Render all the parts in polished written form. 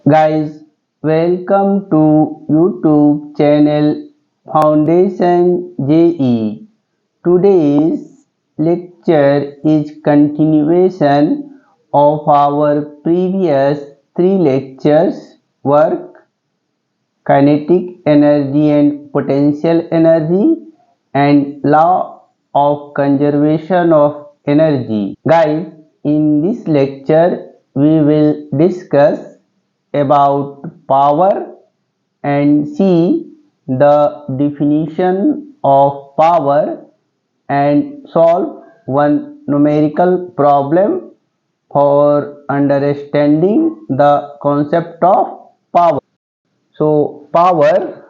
Guys, welcome to YouTube channel Foundation JEE. Today's lecture is continuation of our previous three lectures work, kinetic energy and potential energy and law of conservation of energy. Guys, in this lecture we will discuss about power and see the definition of power and solve one numerical problem for understanding the concept of power. So power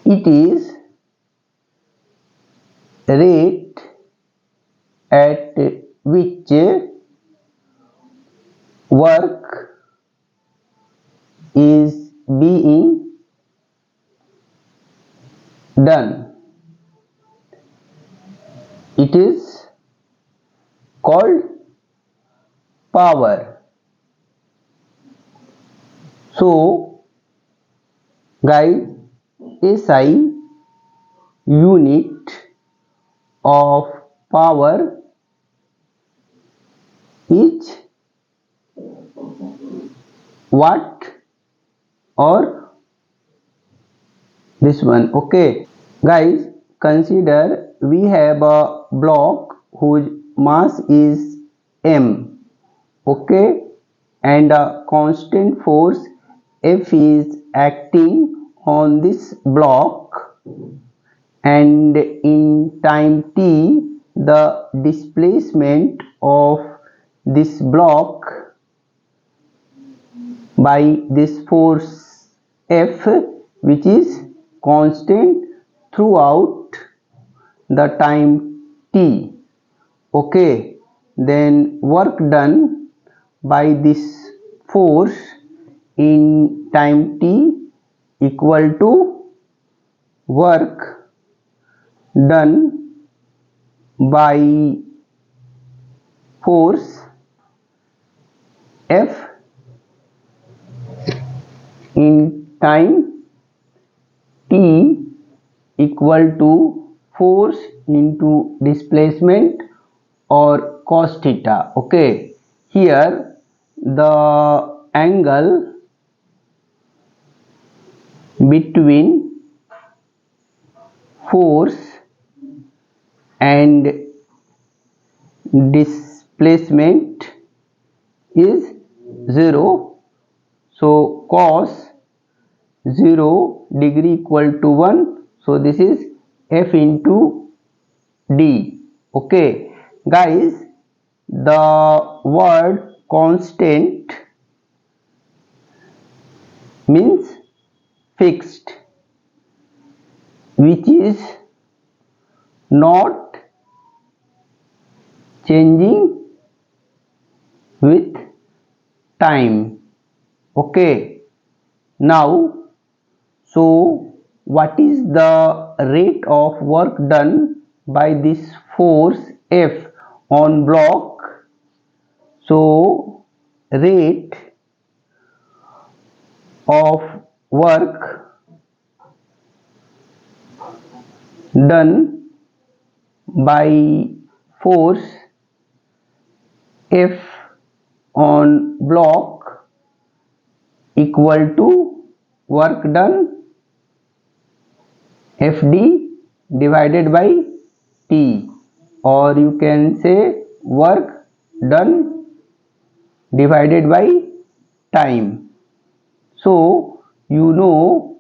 it is rate at which work is being done. It is called power. So guys, SI unit of power is watt or this one. Okay guys, consider we have a block whose mass is m. Okay, and a constant force F is acting on this block, and in time t the displacement of this block by this force F, which is constant throughout the time t. Okay, then work done by this force in time t equal to work done by force F in time t equal to force into displacement or cos theta. Okay, here the angle between force and displacement is 0, so cos 0 degree equal to 1, so this is F into D. Okay guys, the word constant means fixed, which is not changing with time. Okay, now so what is the rate of work done by this force F on block? So rate of work done by force F on block equal to work done Fd divided by T, or you can say work done divided by time. So you know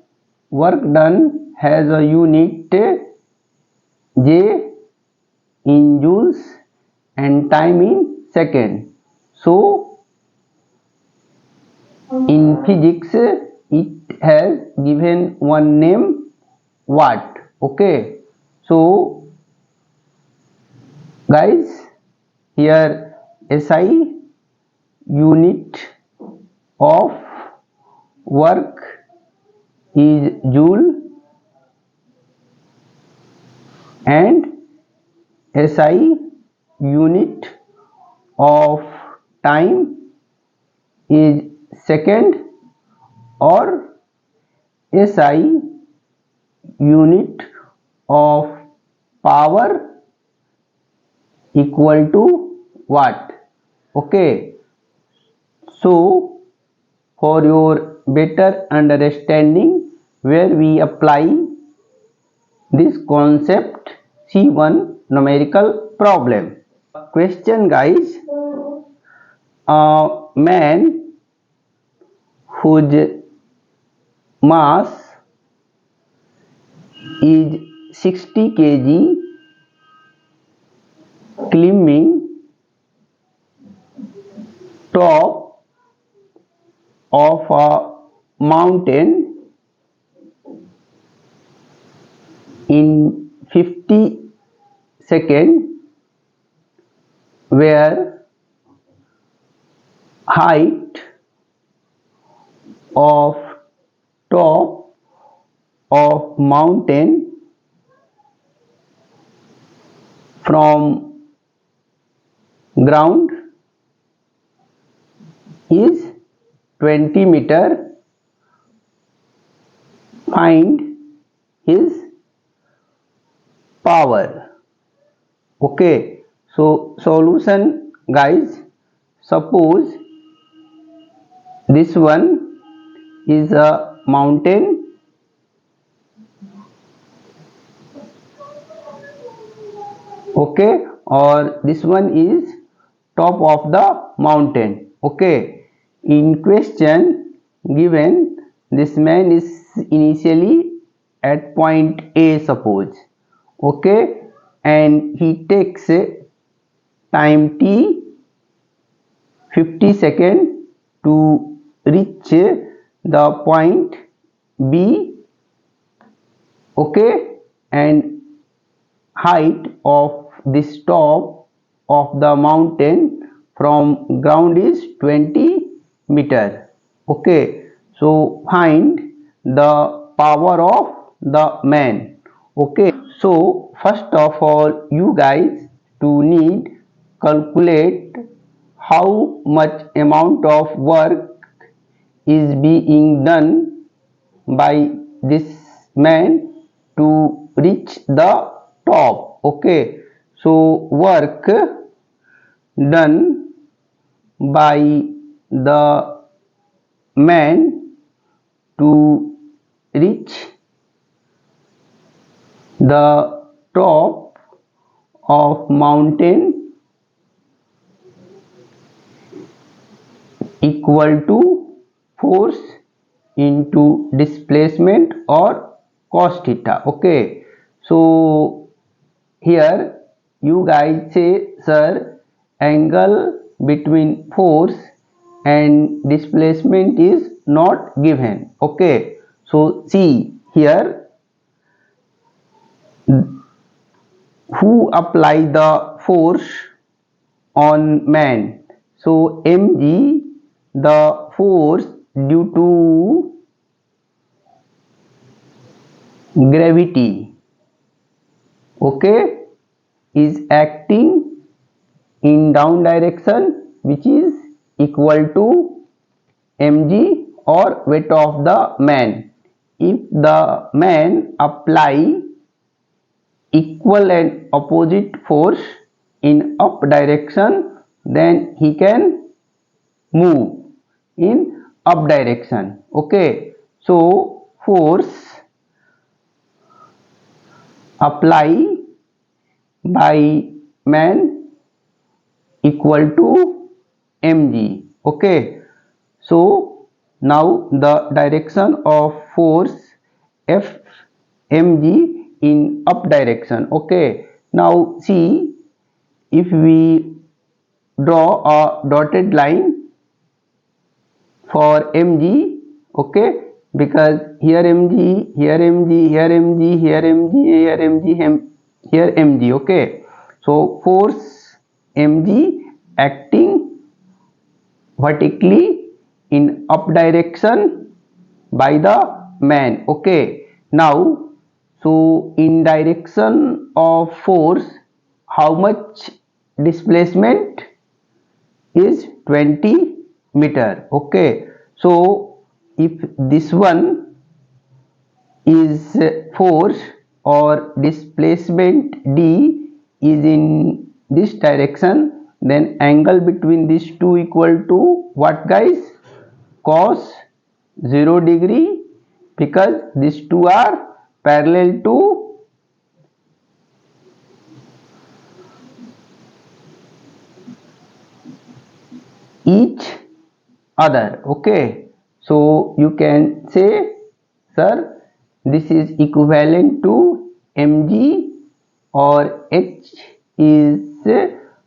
work done has a unit J in joules and time in second. So in physics it has given one name watt. Okay, so guys, here SI unit of work is joule and SI unit of time is second, or SI unit of power equal to watt. Okay, so for your better understanding, where we apply this concept, see one numerical problem. Question guys, a man whose mass is 60 kg climbing top of a mountain in 50 seconds, where height of top of mountain from ground is 20 meter. Find his power. Okay, so solution guys, suppose this one is a mountain, okay, or this one is top of the mountain. Okay, in question given, this man is initially at point A, suppose, okay, and he takes time t 50 seconds to reach the point B, okay, and height of this top of the mountain from ground is 20 meter. Okay, so find the power of the man. Okay, so first of all, you guys to need calculate how much amount of work is being done by this man to reach the top. Okay, so work done by the man to reach the top of mountain equal to force into displacement or cos theta. Okay, so here you guys say, sir, angle between force and displacement is not given. Okay, so see here, who apply the force on man? So mg, the force due to gravity, okay, is acting in down direction, which is equal to mg, or weight of the man. If the man apply equal and opposite force in up direction, then he can move in up direction. Okay, so force apply by man equal to mg. Okay, so now the direction of force F mg in up direction. Okay, now see, if we draw a dotted line for mg, okay, because here mg, here mg, here mg, here mg, here mg, here mg. Okay, so force mg acting vertically in up direction by the man. Okay, now so in direction of force, how much displacement is 20 meter. Okay, so if this one is force or displacement d is in this direction, then angle between these two equal to what, guys? Cos 0 degree, because these two are parallel to each other. Okay, so you can say, sir, this is equivalent to mg, or h is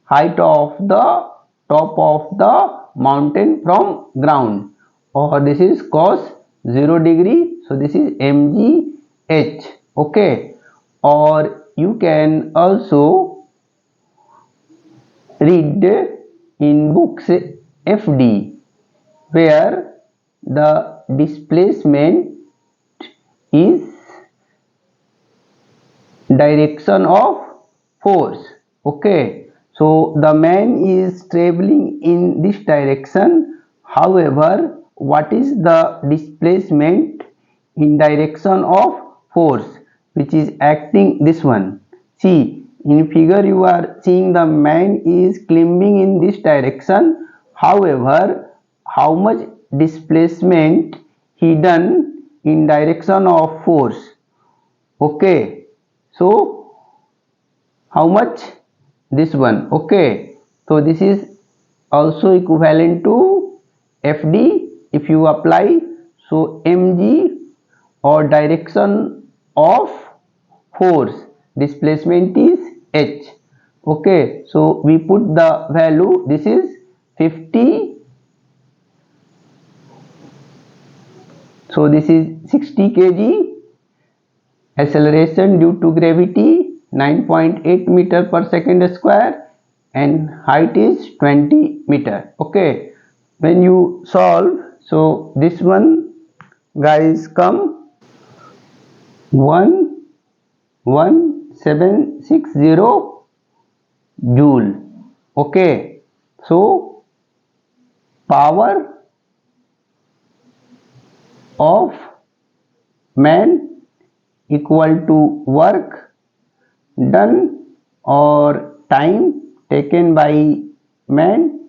height of the top of the mountain from ground, or this is cos 0 degree, so this is mg h. Okay, or you can also read in books FD, where the displacement is direction of force. Okay, so the man is traveling in this direction. However, what is the displacement in direction of force which is acting this one? See, in figure you are seeing the man is climbing in this direction. However, how much displacement he done in direction of force? Okay, so how much? This one. Okay, so this is also equivalent to FD if you apply. So mg, or direction of force, displacement is h. Okay, so we put the value, this is 50, so this is 60 kg, acceleration due to gravity 9.8 meter per second square, and height is 20 meter. Okay, when you solve, so this one, guys, come 11760 joule. Okay, so power of man equal to work done or time taken by man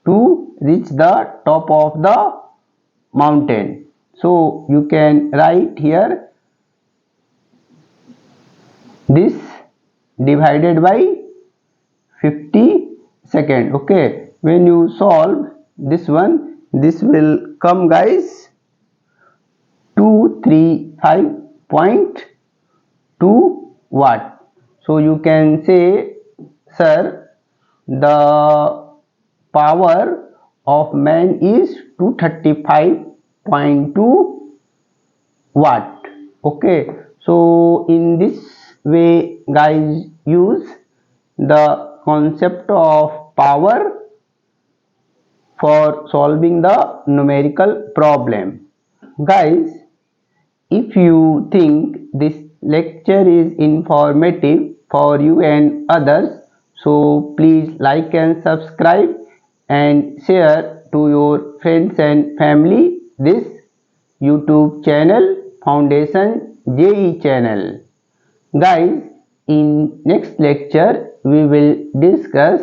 to reach the top of the mountain. So you can write here this divided by 50 second. Okay, when you solve this one, this will come, guys, 235.2 watt. So you can say, sir, the power of man is 235.2 watt. Okay, so in this way, guys, use the concept of power for solving the numerical problem. Guys, if you think this lecture is informative for you and others, so please like and subscribe and share to your friends and family this YouTube channel, Foundation JEE channel. Guys, in next lecture we will discuss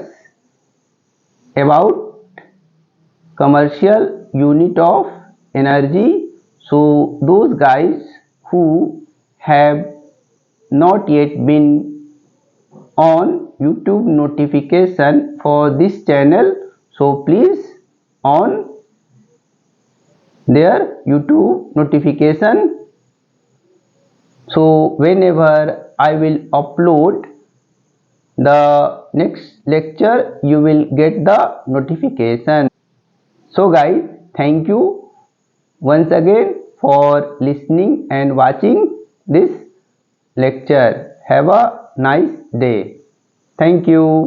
about commercial unit of energy. So those guys who have not yet been on YouTube notification for this channel, so please on their YouTube notification. So whenever I will upload the next lecture, you will get the notification. So guys, thank you once again for listening and watching this lecture. Have a nice day. Thank you.